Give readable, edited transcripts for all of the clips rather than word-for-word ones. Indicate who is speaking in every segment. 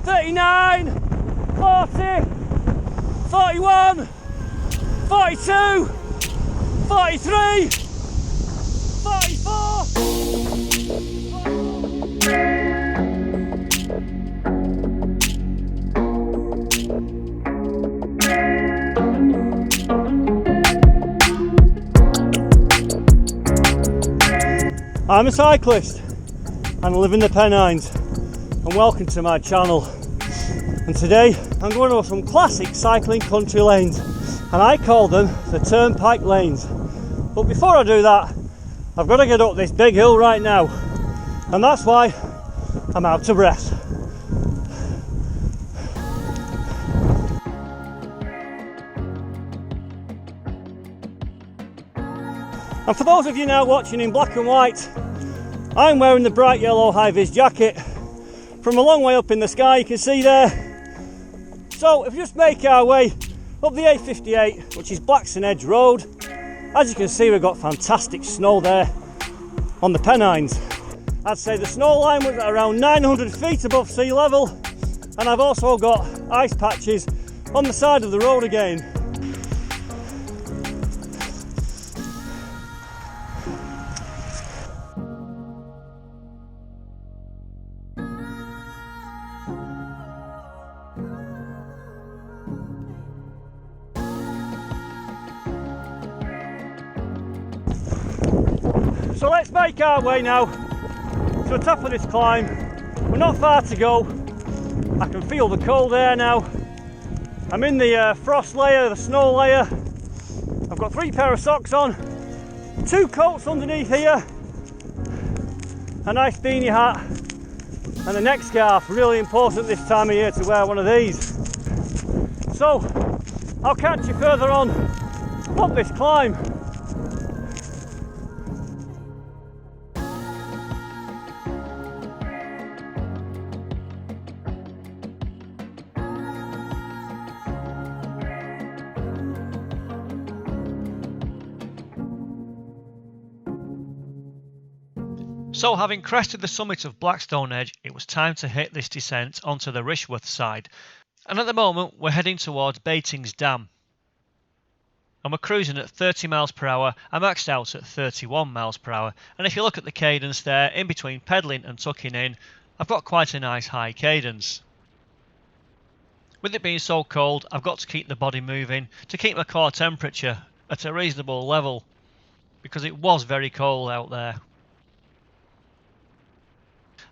Speaker 1: 39, 40, 41, 42, 43, 44. I'm a cyclist and I live in the Pennines, and welcome to my channel. And today I'm going over some classic cycling country lanes, and I call them the Turn Pike lanes. But before I do that, I've got to get up this big hill right now, and that's why I'm out of breath. And for those of you now watching in black and white, I'm wearing the bright yellow high-vis jacket. From a long way up in the sky, you can see there. So if we just make our way up the A58, which is Blackson Edge Road, as you can see, we've got fantastic snow there on the Pennines. I'd say the snow line was at around 900 feet above sea level, and I've also got ice patches on the side of the road again. So let's make our way now to the top of this climb. We're not far to go. I can feel the cold air now. I'm in the frost layer, the snow layer. I've got 3 pair of socks on, 2 coats underneath here, a nice beanie hat, and a neck scarf. Really important this time of year to wear one of these. So I'll catch you further on up this climb.
Speaker 2: So having crested the summit of Blackstone Edge, it was time to hit this descent onto the Rishworth side. And at the moment we're heading towards Batings Dam. And we're cruising at 30 miles per hour. I maxed out at 31 miles per hour. And if you look at the cadence there, in between pedalling and tucking in, I've got quite a nice high cadence. With it being so cold, I've got to keep the body moving to keep my core temperature at a reasonable level, because it was very cold out there.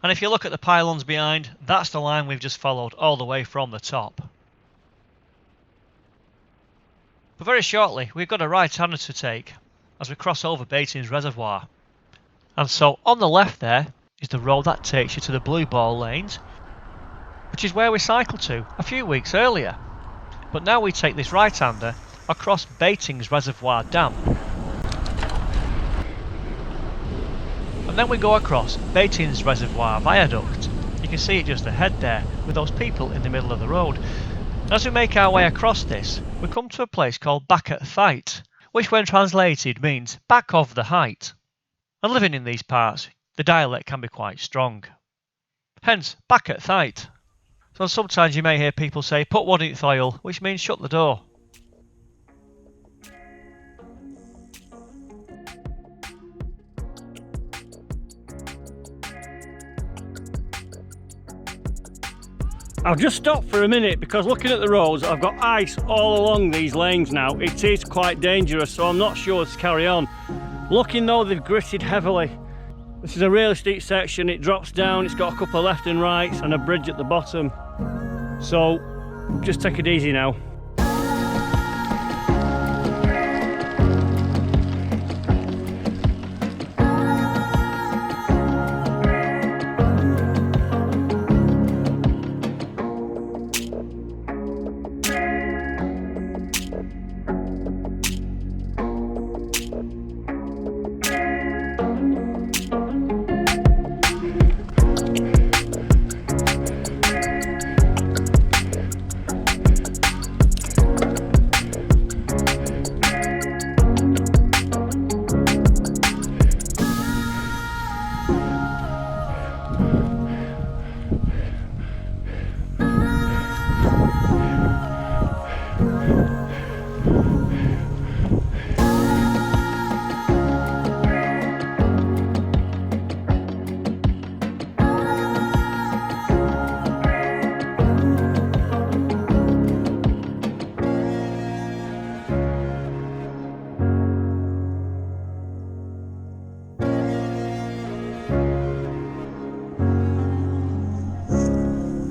Speaker 2: And if you look at the pylons behind, that's the line we've just followed all the way from the top. But very shortly, we've got a right-hander to take as we cross over Batings Reservoir. And so on the left there is the road that takes you to the Blue Ball lanes, which is where we cycled to a few weeks earlier. But now we take this right-hander across Batings Reservoir Dam. And then we go across Batings Reservoir Viaduct. You can see it just ahead there, with those people in the middle of the road. And as we make our way across this, we come to a place called Back at Fight, which when translated means back of the height. And living in these parts, the dialect can be quite strong. Hence, back at Fight. So sometimes you may hear people say, put one in oil, which means shut the door.
Speaker 1: I've just stopped for a minute because looking at the roads, I've got ice all along these lanes now. It is quite dangerous, so I'm not sure to carry on. Looking though, they've gritted heavily. This is a really steep section, it drops down, it's got a couple of left and rights and a bridge at the bottom. So just take it easy now.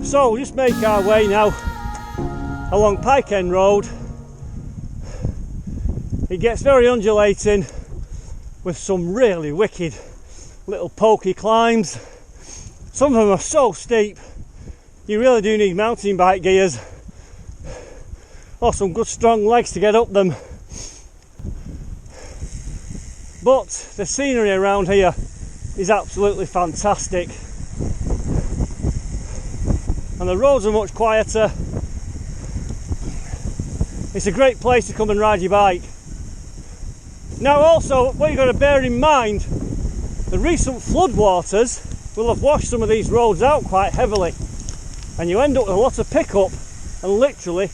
Speaker 1: So we'll just make our way now along Pike End Road. It gets very undulating with some really wicked little pokey climbs. Some of them are so steep you really do need mountain bike gears or some good strong legs to get up them. But the scenery around here is absolutely fantastic, and the roads are much quieter. It's a great place to come and ride your bike. Now also, what you've got to bear in mind, the recent floodwaters will have washed some of these roads out quite heavily, and you end up with a lot of pickup and literally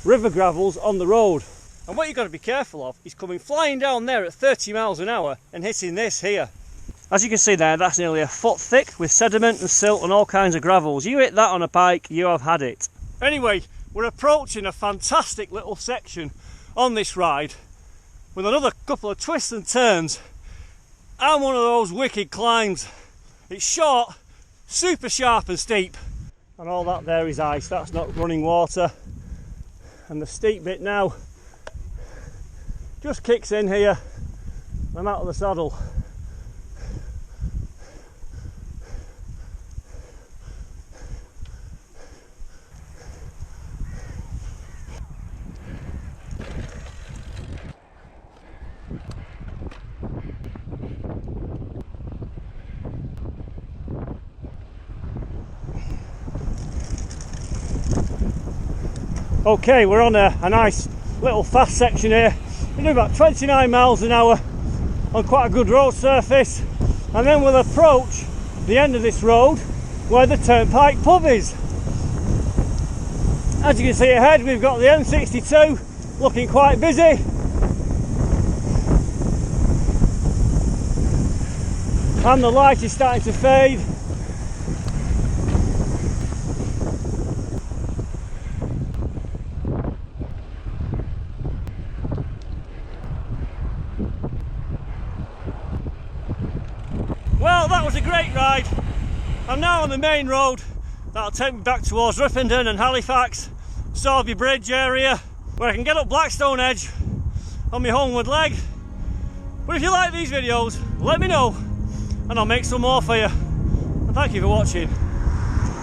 Speaker 1: river gravels on the road. And what you've got to be careful of is coming flying down there at 30 miles an hour and hitting this here. As you can see there, that's nearly a foot thick with sediment and silt and all kinds of gravels. You hit that on a bike, you have had it. Anyway, we're approaching a fantastic little section on this ride with another couple of twists and turns and one of those wicked climbs. It's short, super sharp and steep, and all that there is ice, that's not running water. And the steep bit now just kicks in here. I'm out of the saddle. Okay, we're on a nice little fast section here. We're doing about 29 miles an hour on quite a good road surface, and then we'll approach the end of this road where the Turn Pike pub is. As you can see ahead, we've got the M62 looking quite busy, and the light is starting to fade. Well, that was a great ride. I'm now on the main road that'll take me back towards Ripponden and Halifax, Sorby Bridge area, where I can get up Blackstone Edge on my homeward leg. But if you like these videos, let me know and I'll make some more for you. And thank you for watching.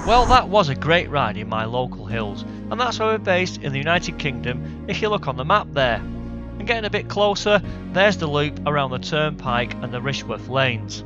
Speaker 2: Well, that was a great ride in my local hills, and that's where we're based in the United Kingdom if you look on the map there. And getting a bit closer, there's the loop around the Turn Pike and the Rishworth lanes.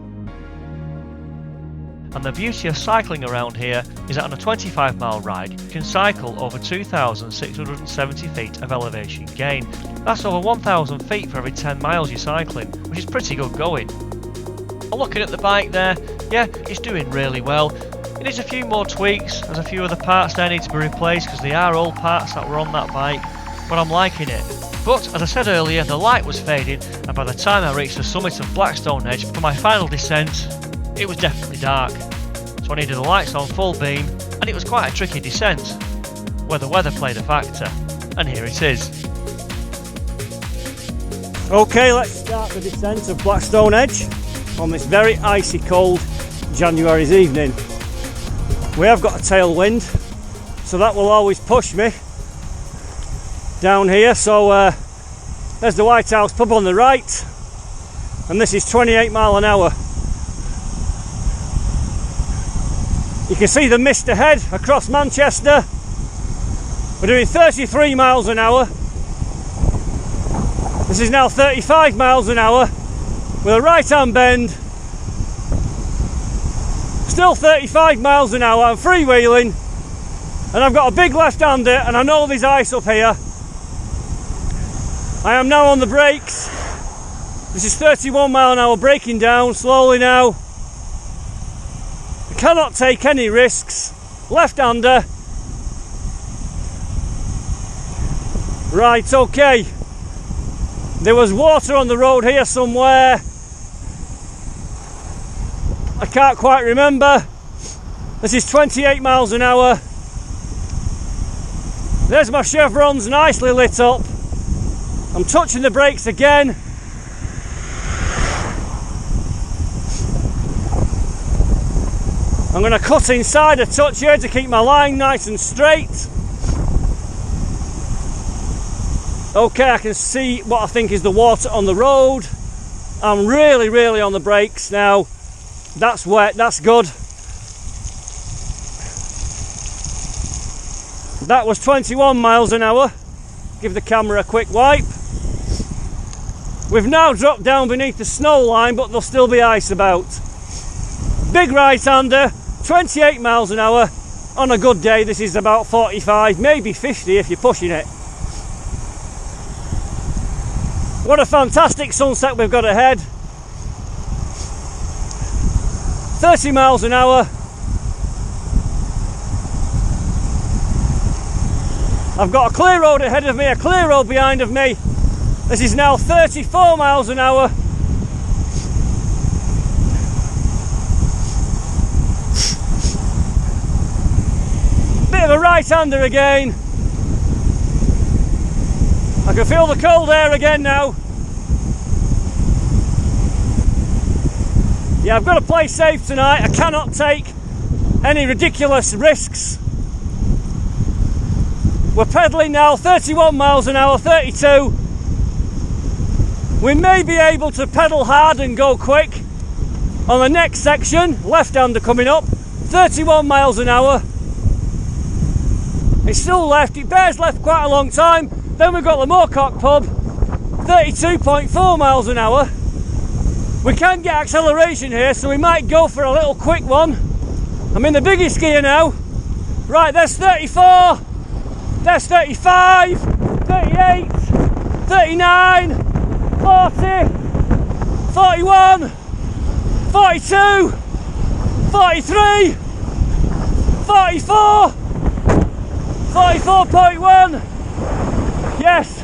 Speaker 2: And the beauty of cycling around here is that on a 25-mile ride you can cycle over 2,670 feet of elevation gain. That's over 1,000 feet for every 10 miles you're cycling, which is pretty good going. And looking at the bike there, yeah, it's doing really well. It needs a few more tweaks, there's a few other parts there need to be replaced because they are old parts that were on that bike, but I'm liking it. But as I said earlier, the light was fading, and by the time I reached the summit of Blackstone Edge for my final descent, it was definitely dark. So I needed the lights on full beam, and it was quite a tricky descent, where the weather played a factor, and here it is.
Speaker 1: Okay, let's start the descent of Blackstone Edge on this very icy cold January's evening. We have got a tailwind, so that will always push me down here. So there's the White House pub on the right, and this is 28 mile an hour. You can see the mist ahead across Manchester. We're doing 33 miles an hour. This is now 35 miles an hour with a right hand bend. Still 35 miles an hour. I'm freewheeling and I've got a big left hander, and I know there's ice up here. I am now on the brakes. This is 31 mile an hour, braking down slowly now. Cannot take any risks. Left-hander. Right, okay. There was water on the road here somewhere. I can't quite remember. This is 28 miles an hour. There's my chevrons nicely lit up. I'm touching the brakes again. I'm going to cut inside a touch here to keep my line nice and straight. Okay, I can see what I think is the water on the road. I'm really on the brakes now. That's wet, that's good. That was 21 miles an hour. Give the camera a quick wipe. We've now dropped down beneath the snow line, but there'll still be ice about. Big right-hander, 28 miles an hour. On a good day, this is about 45, maybe 50 if you're pushing it. What a fantastic sunset we've got ahead. 30 miles an hour. I've got a clear road ahead of me, a clear road behind of me. This is now 34 miles an hour. Bit of a right-hander again. I can feel the cold air again now. Yeah, I've got to play safe tonight. I cannot take any ridiculous risks. We're pedalling now, 31 miles an hour, 32. We may be able to pedal hard and go quick on the next section, left-hander coming up, 31 miles an hour. It's still left, it bears left quite a long time. Then we've got the Moorcock pub, 32.4 miles an hour. We can get acceleration here, so we might go for a little quick one. I'm in the biggest gear now. Right, there's 34. There's 35, 38, 39, 40, 41, 42, 43, 44, 44.1, yes,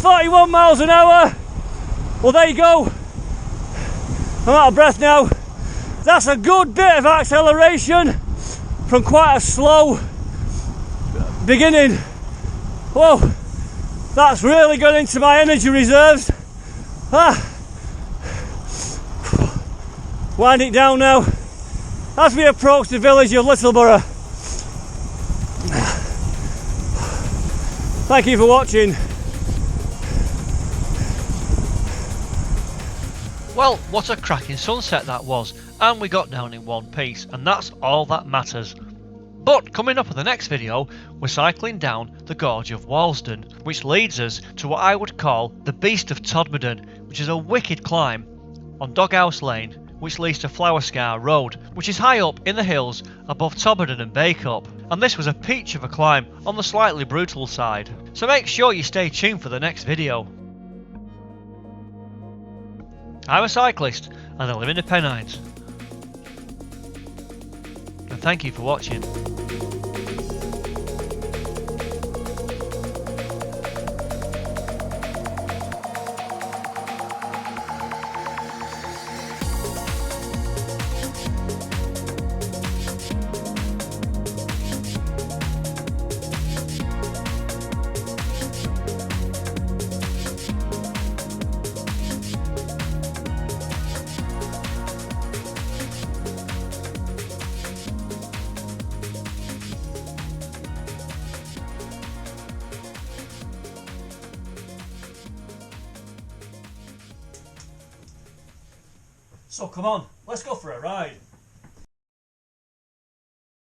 Speaker 1: 41 miles an hour. Well, there you go. I'm out of breath now. That's a good bit of acceleration from quite a slow beginning. Whoa, that's really got into my energy reserves. Wind it down now as we approach the village of Littleborough. Thank you for watching.
Speaker 2: Well, what a cracking sunset that was, and we got down in one piece, and that's all that matters. But coming up in the next video, we're cycling down the Gorge of Walsden, which leads us to what I would call the Beast of Todmorden, which is a wicked climb on Doghouse Lane, which leads to Flowerscar Road, which is high up in the hills above Todmorden and Bacup. And this was a peach of a climb on the slightly brutal side. So make sure you stay tuned for the next video. I'm a cyclist and I live in the Pennines. And thank you for watching.
Speaker 1: So come on, let's go for a ride.